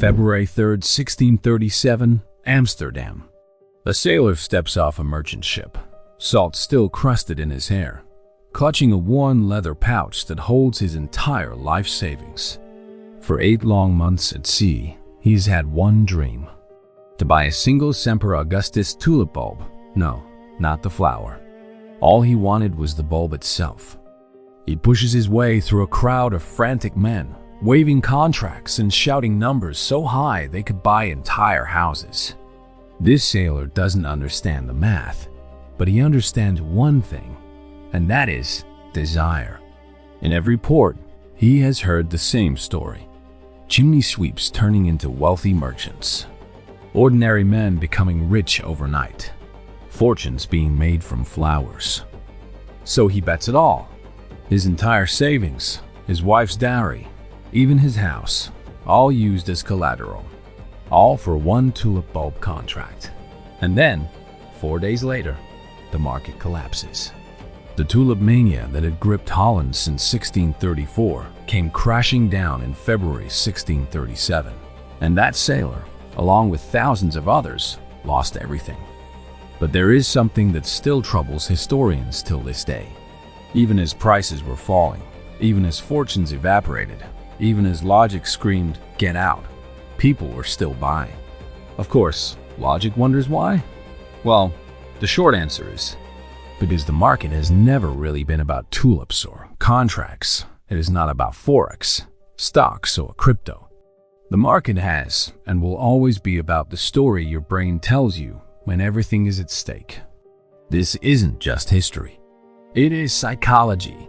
February 3rd, 1637, Amsterdam. A sailor steps off a merchant ship, salt still crusted in his hair, clutching a worn leather pouch that holds his entire life savings. For 8 long months at sea, he's had one dream: to buy a single Semper Augustus tulip bulb. No, not the flower. All he wanted was the bulb itself. He pushes his way through a crowd of frantic men, waving contracts and shouting numbers so high they could buy entire houses. This sailor doesn't understand the math, but he understands one thing, and that is desire. In every port, he has heard the same story: chimney sweeps turning into wealthy merchants, ordinary men becoming rich overnight, fortunes being made from flowers. So he bets it all. His entire savings, his wife's dowry, even his house, all used as collateral, all for one tulip bulb contract. And then, 4 days later, the market collapses. The tulip mania that had gripped Holland since 1634 came crashing down in February 1637, and that sailor, along with thousands of others, lost everything. But there is something that still troubles historians till this day. Even as prices were falling, even as fortunes evaporated, even as logic screamed, "Get out," people were still buying. Of course, logic wonders why? Well, the short answer is because the market has never really been about tulips or contracts. It is not about forex, stocks, or crypto. The market has and will always be about the story your brain tells you when everything is at stake. This isn't just history. It is psychology.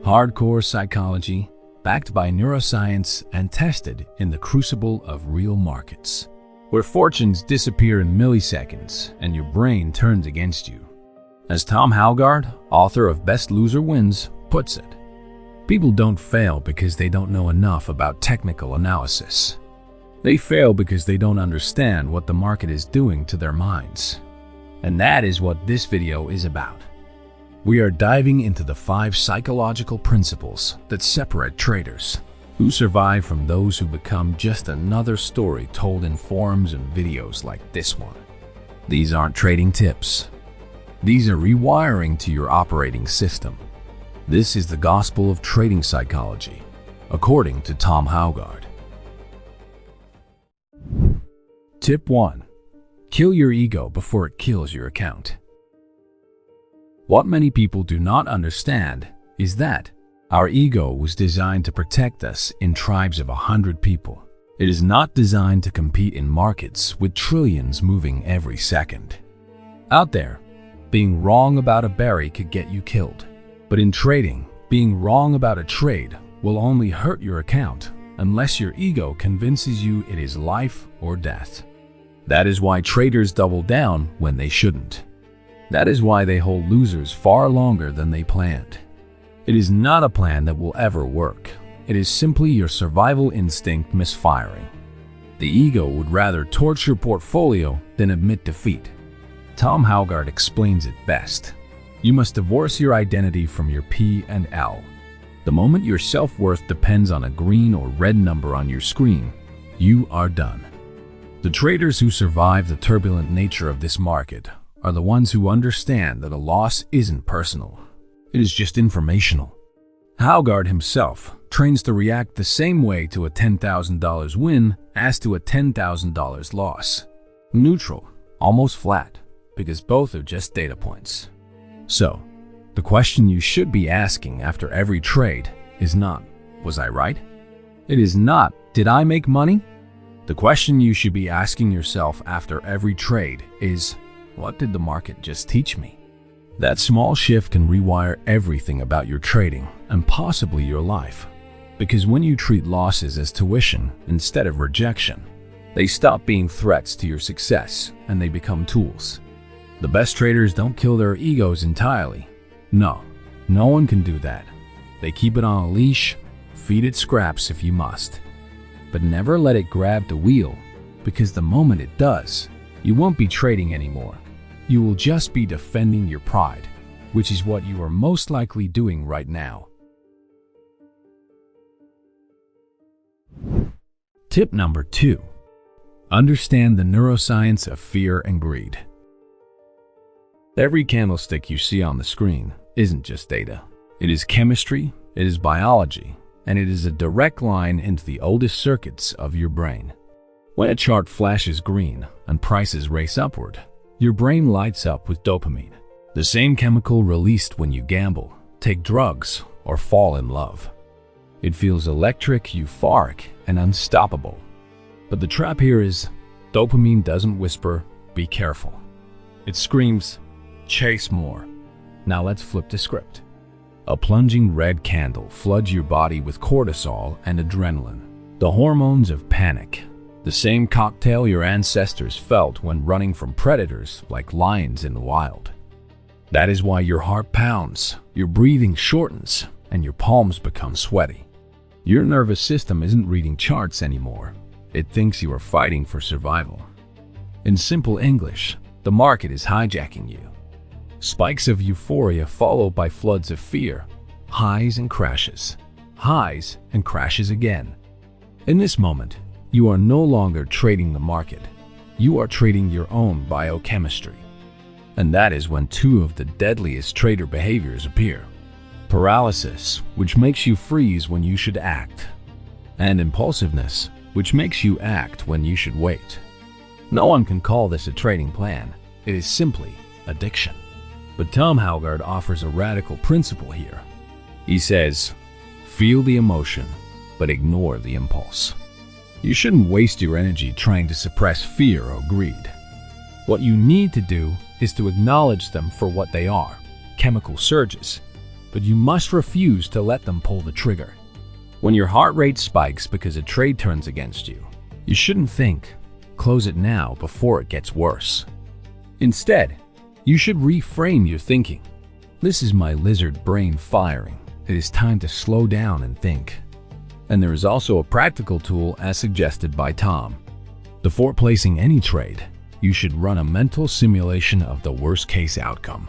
Hardcore psychology, backed by neuroscience and tested in the crucible of real markets, where fortunes disappear in milliseconds and your brain turns against you. As Tom Hougaard, author of Best Loser Wins, puts it, people don't fail because they don't know enough about technical analysis. They fail because they don't understand what the market is doing to their minds. And that is what this video is about. We are diving into the 5 psychological principles that separate traders who survive from those who become just another story told in forums and videos like this one. These aren't trading tips. These are rewiring to your operating system. This is the gospel of trading psychology, according to Tom Hougaard. Tip 1. Kill your ego before it kills your account. What many people do not understand is that our ego was designed to protect us in tribes of 100 people. It is not designed to compete in markets with trillions moving every second. Out there, being wrong about a berry could get you killed. But in trading, being wrong about a trade will only hurt your account unless your ego convinces you it is life or death. That is why traders double down when they shouldn't. That is why they hold losers far longer than they planned. It is not a plan that will ever work. It is simply your survival instinct misfiring. The ego would rather torch your portfolio than admit defeat. Tom Hougaard explains it best. You must divorce your identity from your P and L. The moment your self-worth depends on a green or red number on your screen, you are done. The traders who survive the turbulent nature of this market are the ones who understand that a loss isn't personal. It is just informational. Hougaard himself trains to react the same way to a $10,000 win as to a $10,000 loss. Neutral, almost flat, because both are just data points. So, the question you should be asking after every trade is not, was I right? It is not, did I make money? The question you should be asking yourself after every trade is, what did the market just teach me? That small shift can rewire everything about your trading and possibly your life. Because when you treat losses as tuition instead of rejection, they stop being threats to your success and they become tools. The best traders don't kill their egos entirely. No one can do that. They keep it on a leash, feed it scraps if you must. But never let it grab the wheel, because the moment it does, you won't be trading anymore. You will just be defending your pride, which is what you are most likely doing right now. Tip number 2. Understand the neuroscience of fear and greed. Every candlestick you see on the screen isn't just data. It is chemistry, it is biology, and it is a direct line into the oldest circuits of your brain. When a chart flashes green and prices race upward, your brain lights up with dopamine, the same chemical released when you gamble, take drugs, or fall in love. It feels electric, euphoric, and unstoppable. But the trap here is, dopamine doesn't whisper, "Be careful." It screams, "Chase more." Now let's flip the script. A plunging red candle floods your body with cortisol and adrenaline, the hormones of panic, the same cocktail your ancestors felt when running from predators like lions in the wild. That is why your heart pounds, your breathing shortens, and your palms become sweaty. Your nervous system isn't reading charts anymore. It thinks you are fighting for survival. In simple English, the market is hijacking you. Spikes of euphoria followed by floods of fear, highs and crashes again. In this moment, you are no longer trading the market. You are trading your own biochemistry. And that is when two of the deadliest trader behaviors appear. Paralysis, which makes you freeze when you should act, and impulsiveness, which makes you act when you should wait. No one can call this a trading plan. It is simply addiction. But Tom Hougaard offers a radical principle here. He says, feel the emotion, but ignore the impulse. You shouldn't waste your energy trying to suppress fear or greed. What you need to do is to acknowledge them for what they are, chemical surges, but you must refuse to let them pull the trigger. When your heart rate spikes because a trade turns against you, you shouldn't think, close it now before it gets worse. Instead, you should reframe your thinking. This is my lizard brain firing. It is time to slow down and think. And there is also a practical tool as suggested by Tom. Before placing any trade, you should run a mental simulation of the worst-case outcome.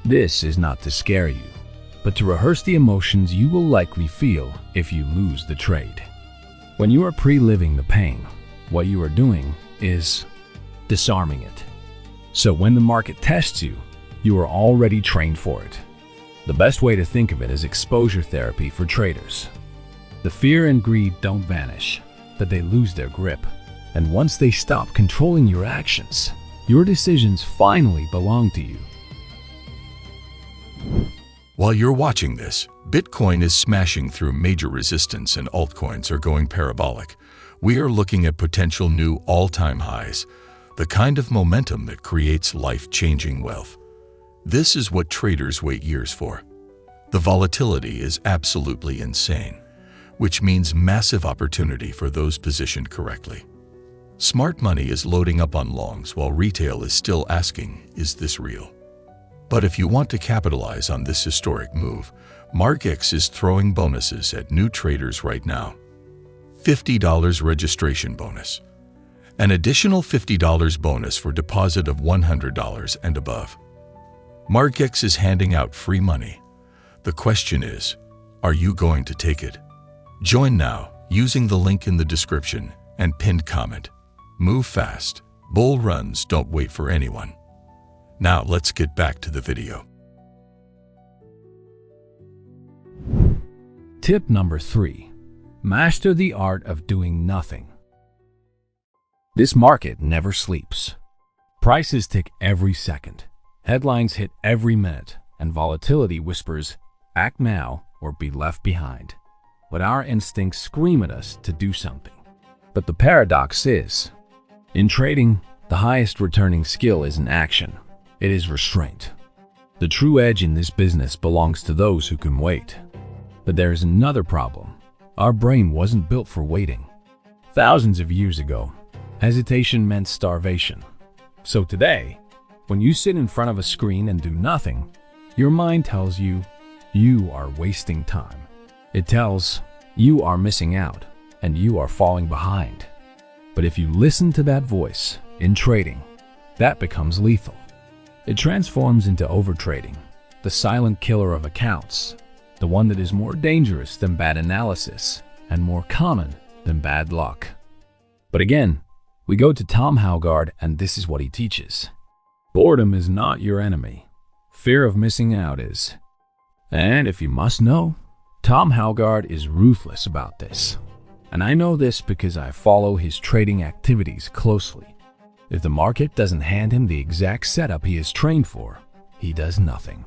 This is not to scare you, but to rehearse the emotions you will likely feel if you lose the trade. When you are pre-living the pain, what you are doing is disarming it. So when the market tests you, you are already trained for it. The best way to think of it is exposure therapy for traders. The fear and greed don't vanish, but they lose their grip. And once they stop controlling your actions, your decisions finally belong to you. While you're watching this, Bitcoin is smashing through major resistance and altcoins are going parabolic. We are looking at potential new all-time highs, the kind of momentum that creates life-changing wealth. This is what traders wait years for. The volatility is absolutely insane, which means massive opportunity for those positioned correctly. Smart money is loading up on longs while retail is still asking, is this real? But if you want to capitalize on this historic move, MarkX is throwing bonuses at new traders right now. $50 registration bonus. An additional $50 bonus for deposit of $100 and above. MarkX is handing out free money. The question is, are you going to take it? Join now using the link in the description and pinned comment. Move fast. Bull runs don't wait for anyone. Now let's get back to the video. Tip number 3. Master the art of doing nothing. This market never sleeps. Prices tick every second. Headlines hit every minute, and volatility whispers, act now or be left behind. But our instincts scream at us to do something. But the paradox is, in trading, the highest returning skill isn't action. It is restraint. The true edge in this business belongs to those who can wait. But there is another problem. Our brain wasn't built for waiting. Thousands of years ago, hesitation meant starvation. So today, when you sit in front of a screen and do nothing, your mind tells you, you are wasting time. It tells, you are missing out, and you are falling behind. But if you listen to that voice in trading, that becomes lethal. It transforms into overtrading, the silent killer of accounts, the one that is more dangerous than bad analysis and more common than bad luck. But again, We go to Tom Hougaard, and this is what he teaches. Boredom is not your enemy. Fear of missing out is. And if you must know, Tom Hougaard is ruthless about this. And I know this because I follow his trading activities closely. If the market doesn't hand him the exact setup he is trained for, he does nothing.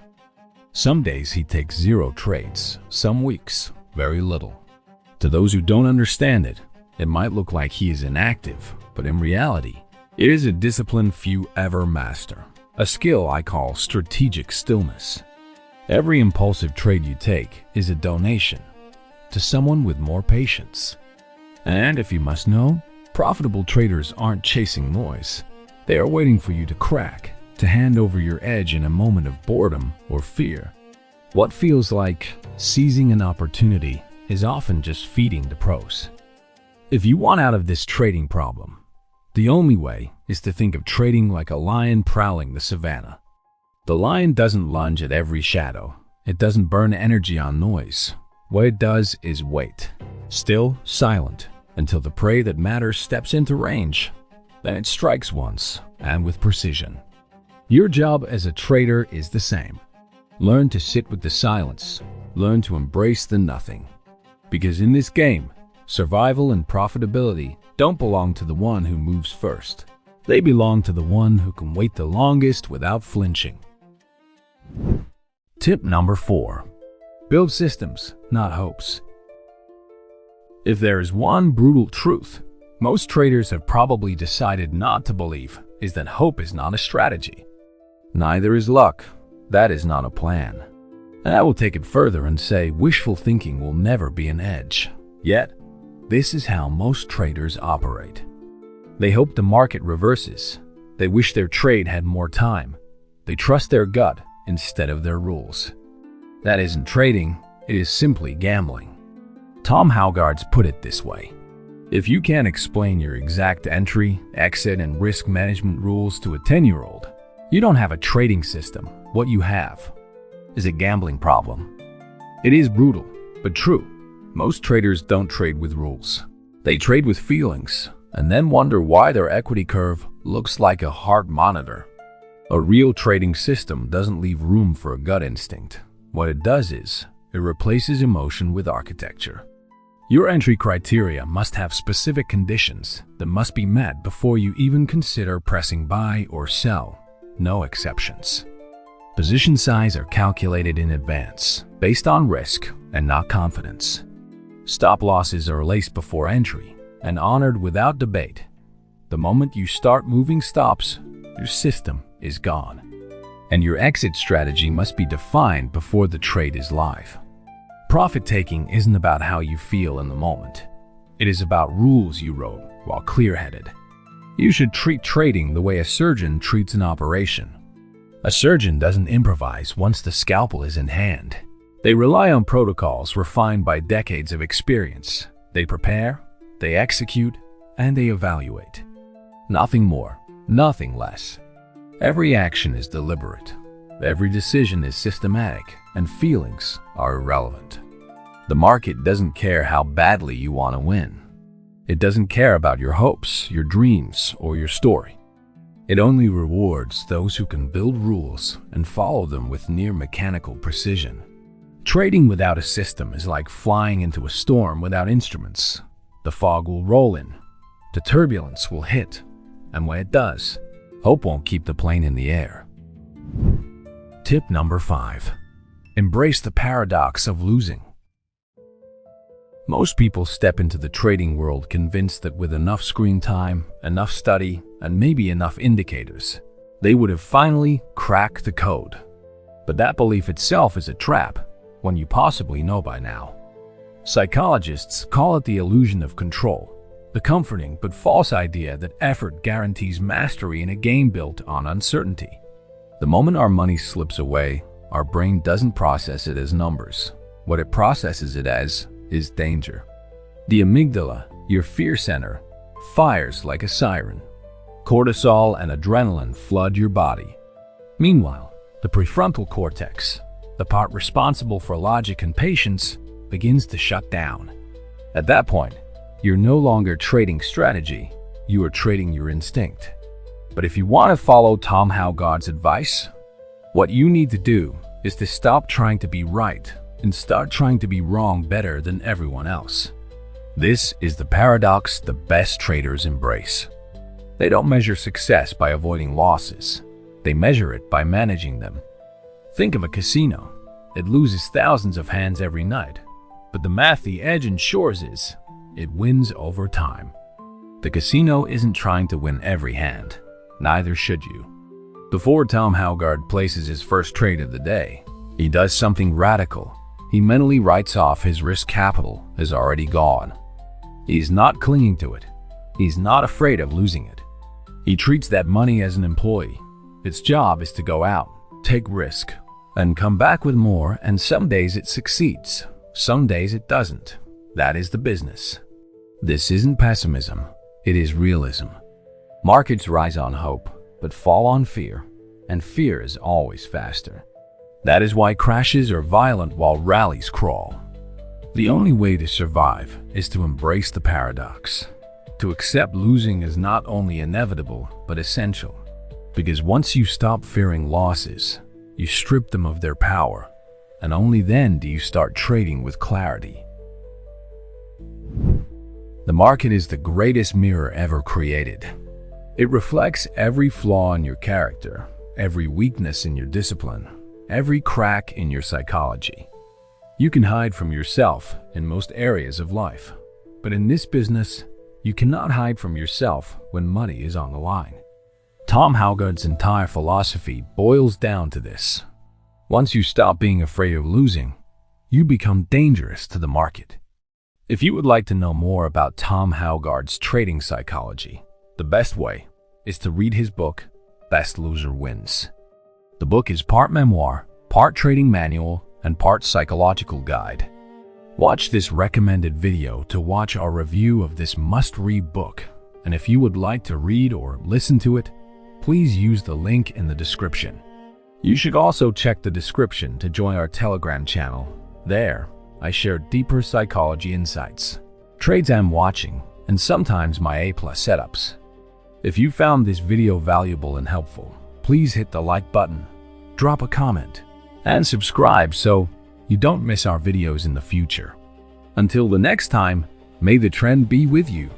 Some days he takes 0 trades, some weeks, very little. To those who don't understand it, it might look like he is inactive, but in reality, it is a discipline few ever master, a skill I call strategic stillness. Every impulsive trade you take is a donation to someone with more patience. And if you must know, profitable traders aren't chasing noise. They are waiting for you to crack, to hand over your edge in a moment of boredom or fear. What feels like seizing an opportunity is often just feeding the pros. If you want out of this trading problem, the only way is to think of trading like a lion prowling the savannah. The lion doesn't lunge at every shadow. It doesn't burn energy on noise. What it does is wait, still, silent, until the prey that matters steps into range. Then it strikes once, and with precision. Your job as a trader is the same. Learn to sit with the silence. Learn to embrace the nothing. Because in this game, survival and profitability don't belong to the one who moves first. They belong to the one who can wait the longest without flinching. Tip number 4. Build systems, not hopes. If there is one brutal truth most traders have probably decided not to believe, is that hope is not a strategy. Neither is luck. That is not a plan. And I will take it further and say wishful thinking will never be an edge. Yet, this is how most traders operate. They hope the market reverses. They wish their trade had more time. They trust their gut instead of their rules. That isn't trading, it is simply gambling. Tom Hougaard's put it this way. If you can't explain your exact entry, exit, and risk management rules to a 10-year-old, you don't have a trading system. What you have is a gambling problem. It is brutal, but true. Most traders don't trade with rules. They trade with feelings, and then wonder why their equity curve looks like a heart monitor. A real trading system doesn't leave room for a gut instinct. What it does is, it replaces emotion with architecture. Your entry criteria must have specific conditions that must be met before you even consider pressing buy or sell. No exceptions. Position size are calculated in advance, based on risk and not confidence. Stop losses are laced before entry and honored without debate. The moment you start moving stops, your system is gone. And your exit strategy must be defined before the trade is live. Profit-taking isn't about how you feel in the moment. It is about rules you wrote while clear-headed. You should treat trading the way a surgeon treats an operation. A surgeon doesn't improvise once the scalpel is in hand. They rely on protocols refined by decades of experience. They prepare, they execute, and they evaluate. Nothing more, nothing less. Every action is deliberate. Every decision is systematic, and feelings are irrelevant. The market doesn't care how badly you want to win. It doesn't care about your hopes, your dreams, or your story. It only rewards those who can build rules and follow them with near mechanical precision. Trading without a system is like flying into a storm without instruments. The fog will roll in, the turbulence will hit, and when it does, hope won't keep the plane in the air. Tip number 5. Embrace the paradox of losing. Most people step into the trading world convinced that with enough screen time, enough study, and maybe enough indicators, they would have finally cracked the code. But that belief itself is a trap, one you possibly know by now. Psychologists call it the illusion of control, the comforting but false idea that effort guarantees mastery in a game built on uncertainty. The moment our money slips away, our brain doesn't process it as numbers. What it processes it as is danger. The amygdala, your fear center, fires like a siren. Cortisol and adrenaline flood your body. Meanwhile, the prefrontal cortex, the part responsible for logic and patience, begins to shut down. At that point, you're no longer trading strategy, you are trading your instinct. But if you want to follow Tom Hougaard's advice, what you need to do is to stop trying to be right and start trying to be wrong better than everyone else. This is the paradox the best traders embrace. They don't measure success by avoiding losses. They measure it by managing them. Think of a casino. It loses thousands of hands every night, but the math the edge ensures is it wins over time. The casino isn't trying to win every hand. Neither should you. Before Tom Hougaard places his first trade of the day, he does something radical. He mentally writes off his risk capital as already gone. He's not clinging to it. He's not afraid of losing it. He treats that money as an employee. Its job is to go out, take risk, and come back with more, and some days it succeeds. Some days it doesn't. That is the business. This isn't pessimism. It is realism. Markets rise on hope, but fall on fear, and fear is always faster. That is why crashes are violent while rallies crawl. The only way to survive is to embrace the paradox, to accept losing is not only inevitable, but essential. Because once you stop fearing losses, you strip them of their power, and only then do you start trading with clarity. The market is the greatest mirror ever created. It reflects every flaw in your character, every weakness in your discipline, every crack in your psychology. You can hide from yourself in most areas of life, but in this business, you cannot hide from yourself when money is on the line. Tom Hougaard's entire philosophy boils down to this. Once you stop being afraid of losing, you become dangerous to the market. If you would like to know more about Tom Hougaard's trading psychology, the best way is to read his book, Best Loser Wins. The book is part memoir, part trading manual, and part psychological guide. Watch this recommended video to watch our review of this must-read book, and if you would like to read or listen to it, please use the link in the description. You should also check the description to join our Telegram channel. There, I share deeper psychology insights, trades I'm watching, and sometimes my A+ setups. If you found this video valuable and helpful, please hit the like button, drop a comment, and subscribe so you don't miss our videos in the future. Until the next time, may the trend be with you.